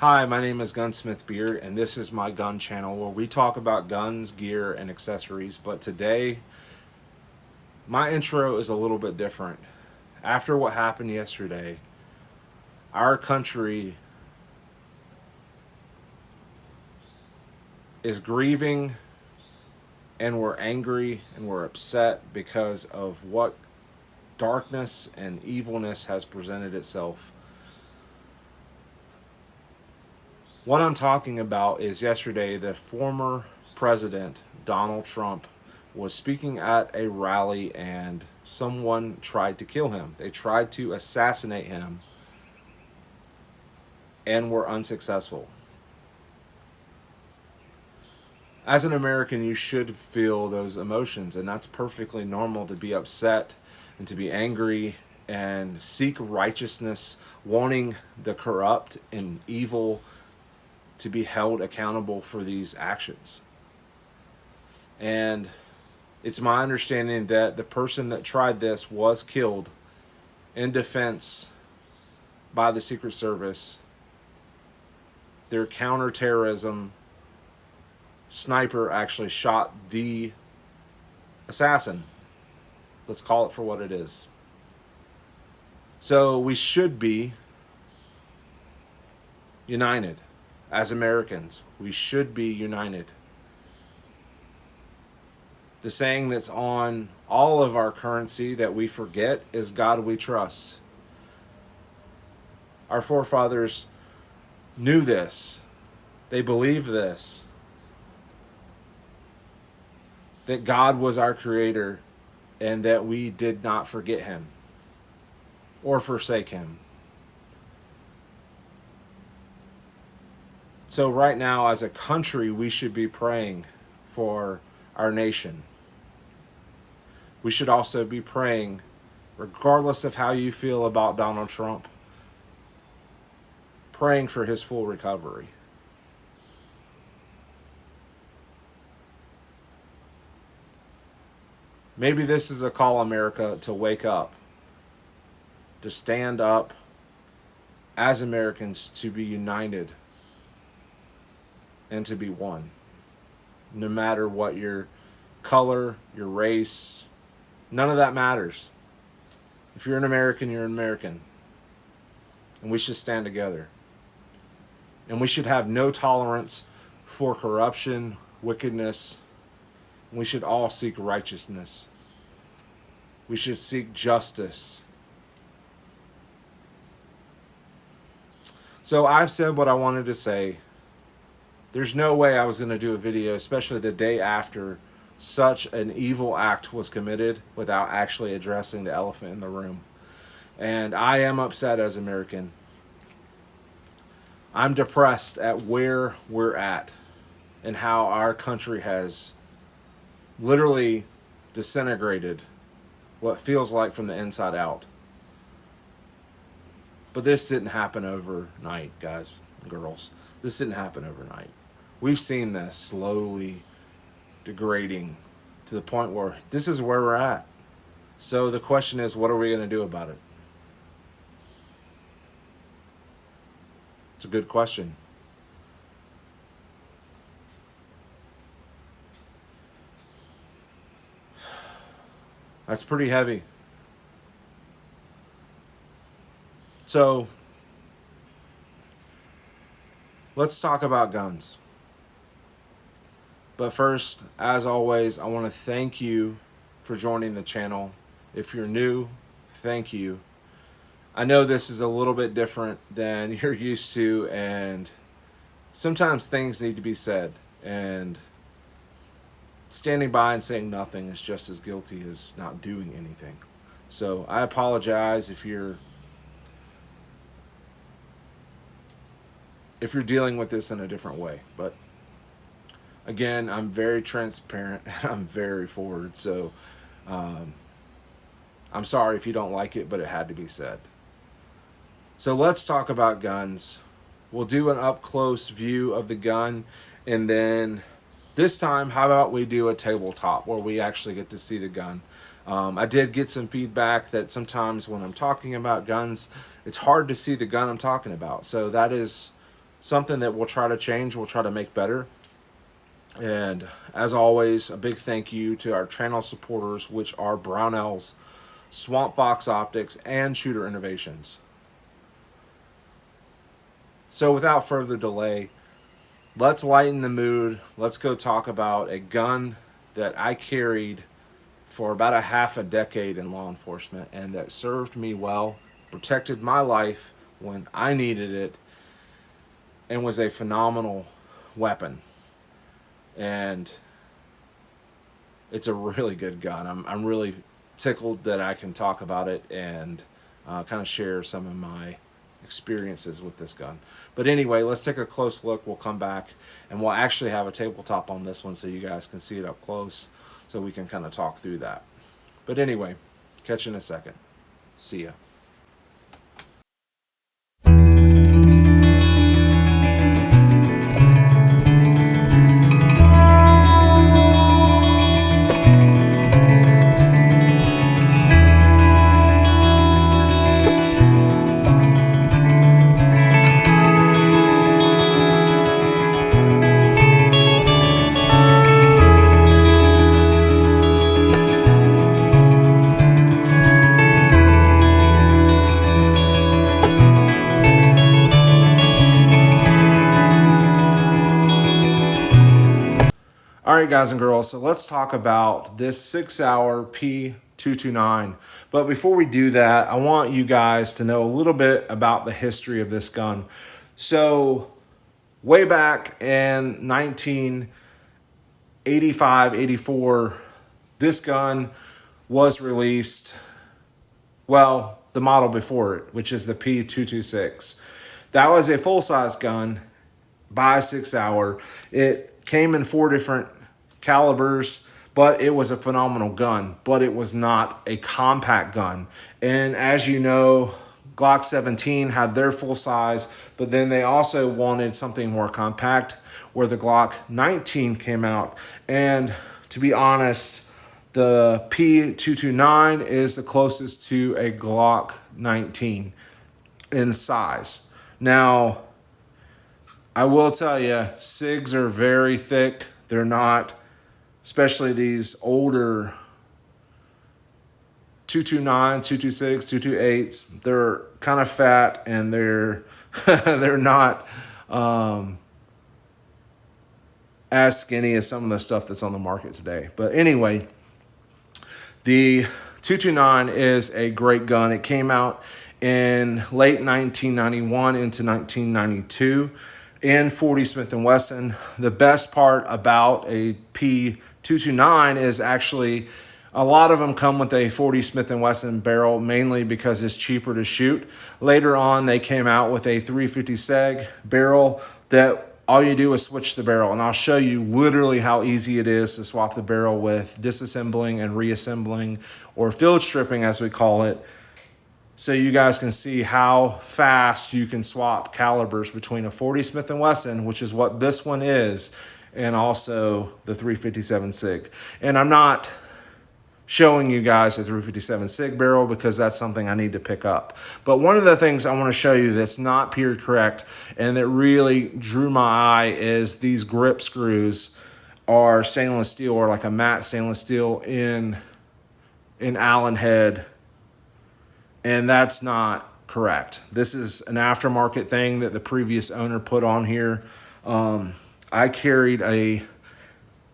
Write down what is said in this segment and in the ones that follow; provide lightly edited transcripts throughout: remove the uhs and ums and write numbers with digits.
Hi, my name is Gunsmith Beard, and this is my gun channel where we talk about guns, gear, and accessories. But today, my intro is a little bit different. After what happened yesterday, our country is grieving, and we're angry, and we're upset because of what darkness and evilness has presented itself. What I'm talking about is yesterday, the former president, Donald Trump, was speaking at a rally and someone tried to kill him. They tried to assassinate him and were unsuccessful. As an American, you should feel those emotions, and that's perfectly normal to be upset and to be angry and seek righteousness, wanting the corrupt and evil to be held accountable for these actions. And it's my understanding that the person that tried this was killed in defense by the Secret Service. Their counterterrorism sniper actually shot the assassin. Let's call it for what it is. So we should be united. As Americans, we should be united. The saying that's on all of our currency that we forget is God we trust. Our forefathers knew this. They believed this. That God was our creator and that we did not forget him or forsake him. So right now, as a country, we should be praying for our nation. We should also be praying, regardless of how you feel about Donald Trump, praying for his full recovery. Maybe this is a call, America, to wake up, to stand up as Americans, to be united and to be one. No matter what your color, your race, none of that matters. If you're an American, you're an American. And we should stand together. And we should have no tolerance for corruption, wickedness. We should all seek righteousness. We should seek justice. So I've said what I wanted to say. There's no way I was going to do a video, especially the day after such an evil act was committed, without actually addressing the elephant in the room. And I am upset as an American. I'm depressed at where we're at and how our country has literally disintegrated, what feels like from the inside out. But this didn't happen overnight, guys and girls. This didn't happen overnight. We've seen this slowly degrading to the point where this is where we're at. So the question is, what are we going to do about it? It's a good question. That's pretty heavy. So let's talk about guns. But first, as always, I want to thank you for joining the channel. If you're new, thank you. I know this is a little bit different than you're used to, and sometimes things need to be said. And standing by and saying nothing is just as guilty as not doing anything. So I apologize if you're dealing with this in a different way. But again, I'm very transparent and I'm very forward. So I'm sorry if you don't like it, but it had to be said. So let's talk about guns. We'll do an up-close view of the gun, and then this time, how about we do a tabletop where we actually get to see the gun. I did get some feedback that sometimes when I'm talking about guns, it's hard to see the gun I'm talking about. So that is something that we'll try to change, we'll try to make better. And as always, a big thank you to our channel supporters, which are Brownells, SWAMPFOX Optics, and Shooter Innovations. So without further delay, let's lighten the mood. Let's go talk about a gun that I carried for about a half a decade in law enforcement and that served me well, protected my life when I needed it, and was a phenomenal weapon. And it's a really good gun. I'm really tickled that I can talk about it and kind of share some of my experiences with this gun. But anyway, let's take a close look. We'll come back and we'll actually have a tabletop on this one so you guys can see it up close so we can kind of talk through that. But anyway, catch you in a second. See ya. Alright guys and girls, so let's talk about this Sig Sauer P229. But before we do that, I want you guys to know a little bit about the history of this gun. So way back in 1985, 84, this gun was released, well, the model before it, which is the P226. That was a full-size gun by Sig Sauer. It came in 4 different calibers, but it was a phenomenal gun, but it was not a compact gun. And as you know, Glock 17 had their full size, but then they also wanted something more compact, where the Glock 19 came out. And to be honest, the P229 is the closest to a Glock 19 in size. Now, I will tell you, SIGs are very thick. They're not, especially these older 229, 226, 228s, they're kind of fat and they're they're not as skinny as some of the stuff that's on the market today. But anyway, the 229 is a great gun. It came out in late 1991 into 1992 in 40 Smith & Wesson. The best part about a P229 is actually a lot of them come with a 40 Smith & Wesson barrel, mainly because it's cheaper to shoot. Later on, they came out with a 350 seg barrel that all you do is switch the barrel. And I'll show you literally how easy it is to swap the barrel with disassembling and reassembling, or field stripping as we call it, so you guys can see how fast you can swap calibers between a 40 Smith & Wesson, which is what this one is, and also the 357 SIG. And I'm not showing you guys a 357 SIG barrel because that's something I need to pick up. But one of the things I want to show you that's not period correct and that really drew my eye is these grip screws are stainless steel, or like a matte stainless steel in Allen head. And that's not correct. This is an aftermarket thing that the previous owner put on here. I carried a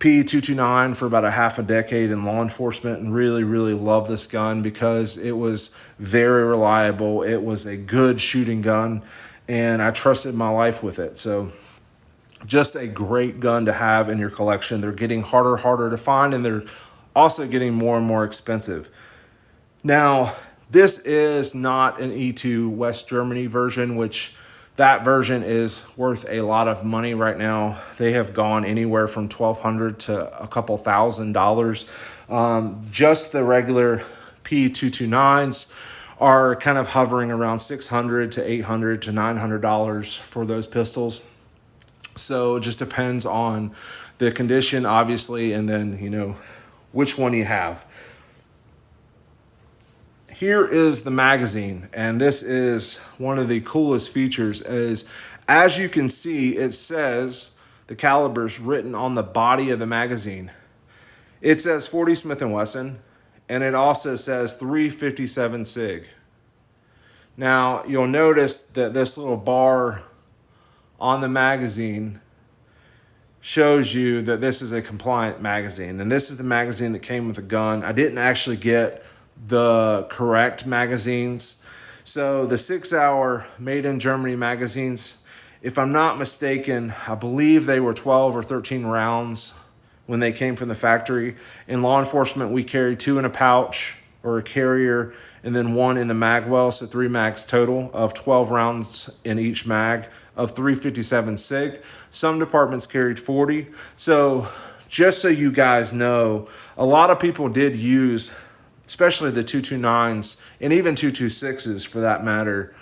P229 for about a half a decade in law enforcement and really, really loved this gun because it was very reliable. It was a good shooting gun and I trusted my life with it. So just a great gun to have in your collection. They're getting harder to find, and they're also getting more and more expensive. Now, this is not an E2 West Germany version, which that version is worth a lot of money right now. They have gone anywhere from $1,200 to a couple $1,000s. Just the regular P229s are kind of hovering around $600 to $800 to $900 for those pistols. So it just depends on the condition, obviously, and then, you know, which one you have. Here is the magazine, and this is one of the coolest features is As you can see, it says the calibers written on the body of the magazine. It says 40 Smith & Wesson, and it also says 357 Sig. Now, you'll notice that this little bar on the magazine shows you that this is a compliant magazine, and this is the magazine that came with the gun. I didn't actually get the correct magazines. So the Sig Sauer made in Germany magazines, if I'm not mistaken, I believe they were 12 or 13 rounds when they came from the factory. In law enforcement, we carry 2 in a pouch or a carrier, and then 1 in the mag well, so 3 mags total of 12 rounds in each mag of 357 Sig. Some departments carried 40. So just so you guys know, a lot of people did use, especially the 229s and even 226s for that matter,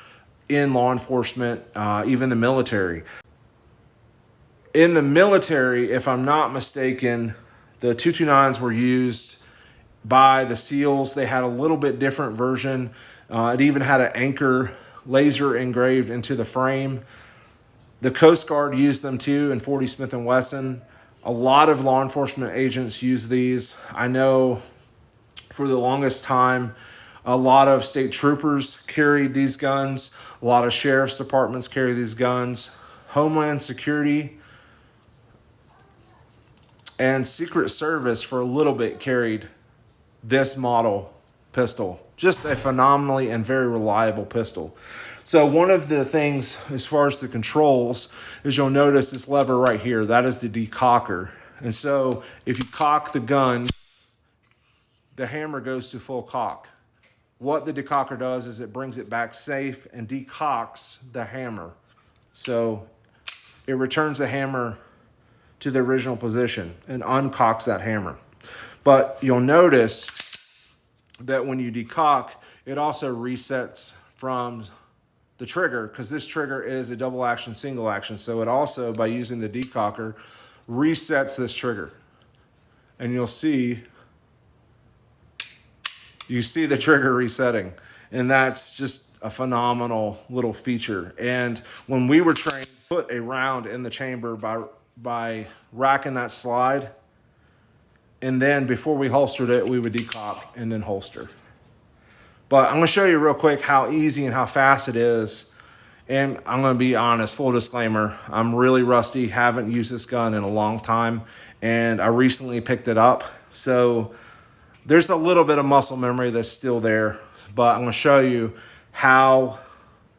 in law enforcement, even the military. In the military, if I'm not mistaken, the 229s were used by the SEALs. They had a little bit different version. It even had an anchor laser engraved into the frame. The Coast Guard used them too in 40 Smith & Wesson. A lot of law enforcement agents use these. I know for the longest time, a lot of state troopers carried these guns. A lot of sheriff's departments carry these guns. Homeland Security and Secret Service for a little bit carried this model pistol. Just a phenomenally and very reliable pistol. So one of the things as far as the controls is you'll notice this lever right here. That is the decocker. And so if you cock the gun, the hammer goes to full cock. What the decocker does is it brings it back safe and decocks the hammer. So it returns the hammer to the original position and uncocks that hammer. But you'll notice that when you decock, it also resets from the trigger, because this trigger is a double action, single action. So it also, by using the decocker, resets this trigger. And you'll see the trigger resetting. And that's just a phenomenal little feature. And when we were trained, put a round in the chamber by racking that slide. And then before we holstered it, we would decock and then holster. But I'm going to show you real quick how easy and how fast it is. And I'm going to be honest, full disclaimer, I'm really rusty, haven't used this gun in a long time, and I recently picked it up. So there's a little bit of muscle memory that's still there, but I'm going to show you how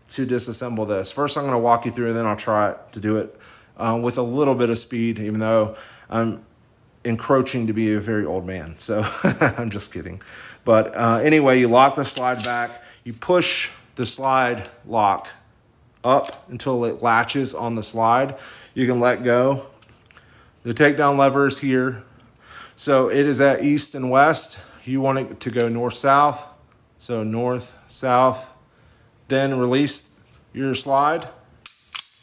to disassemble this. First, I'm going to walk you through, and then I'll try to do it with a little bit of speed, even though I'm encroaching to be a very old man. So I'm just kidding. But anyway, you lock the slide back. You push the slide lock up until it latches on the slide. You can let go. The takedown lever is here. So it is at east and west. You want it to go north-south. So north, south. Then release your slide.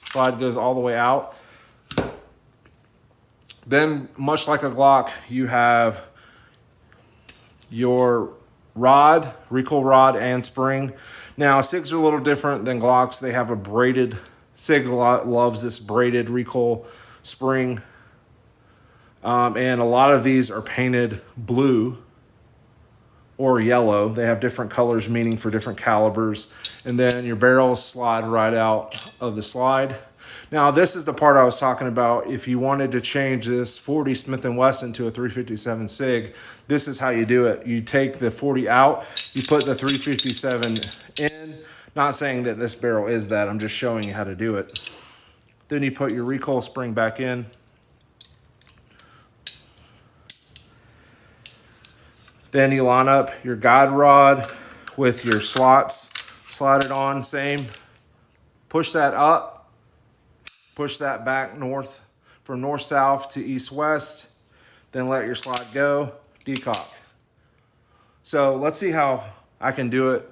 Slide goes all the way out. Then, much like a Glock, you have your rod, recoil rod, and spring. Now, SIGs are a little different than Glocks. They have a braided, SIG loves this braided recoil spring. And a lot of these are painted blue or yellow. They have different colors, meaning for different calibers. And then your barrels slide right out of the slide. Now, this is the part I was talking about. If you wanted to change this 40 Smith & Wesson to a 357 SIG, this is how you do it. You take the 40 out, you put the 357 in. Not saying that this barrel is that, I'm just showing you how to do it. Then you put your recoil spring back in. Then you line up your guide rod with your slots, slide it on, same. Push that up. Push that back north, from north-south to east-west. Then let your slide go, decock. So let's see how I can do it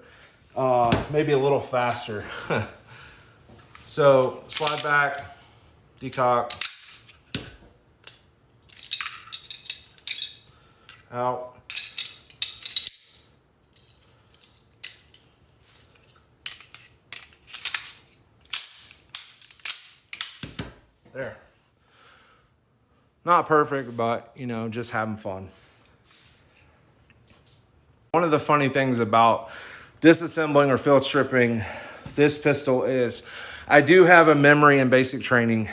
maybe a little faster. So slide back, decock, out. There. Not perfect, but, you know, just having fun. One of the funny things about disassembling or field stripping this pistol is I do have a memory in basic training.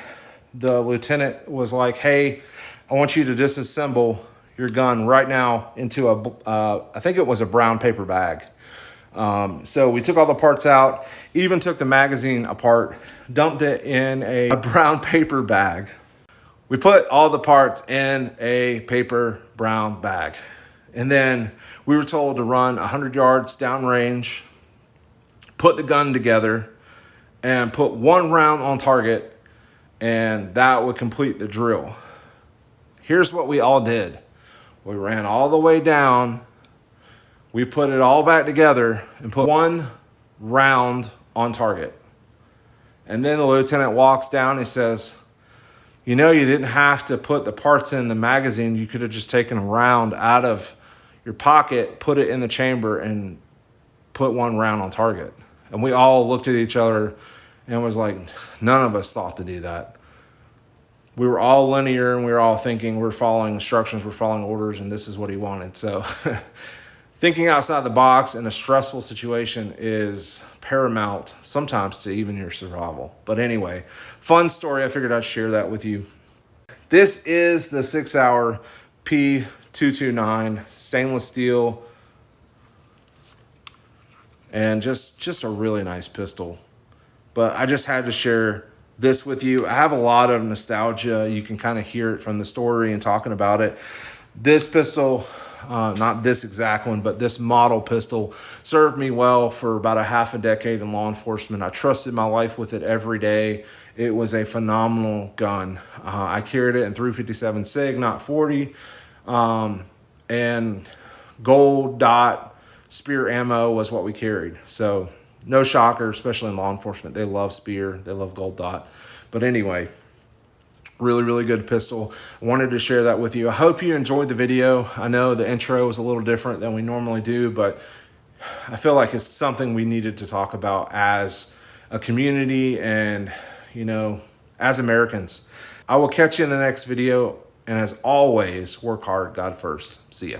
The lieutenant was like, hey, I want you to disassemble your gun right now into I think it was a brown paper bag. So we took all the parts out, even took the magazine apart, dumped it in a brown paper bag. We put all the parts in a paper brown bag. And then we were told to run 100 yards downrange, put the gun together, and put one round on target, and that would complete the drill. Here's what we all did. We ran all the way down, we put it all back together, and put one round on target. And then the lieutenant walks down and says, you know, you didn't have to put the parts in the magazine. You could have just taken a round out of your pocket, put it in the chamber, and put one round on target. And we all looked at each other and was like, none of us thought to do that. We were all linear, and we were all thinking we're following instructions, we're following orders, and this is what he wanted. So thinking outside the box in a stressful situation is paramount sometimes to even your survival. But anyway, fun story. I figured I'd share that with you. This is the Sig Sauer P229 stainless steel, and just a really nice pistol. But I just had to share this with you. I have a lot of nostalgia. You can kind of hear it from the story and talking about it. This pistol, not this exact one, but this model pistol served me well for about a half a decade in law enforcement. I trusted my life with it every day. It was a phenomenal gun. I carried it in 357 Sig, not 40, and gold dot spear ammo was what we carried. So no shocker, especially in law enforcement. They love spear, they love gold dot. But anyway, really, really good pistol. I wanted to share that with you. I hope you enjoyed the video. I know the intro was a little different than we normally do, but I feel like it's something we needed to talk about as a community and, you know, as Americans. I will catch you in the next video. And as always, work hard, God first. See ya.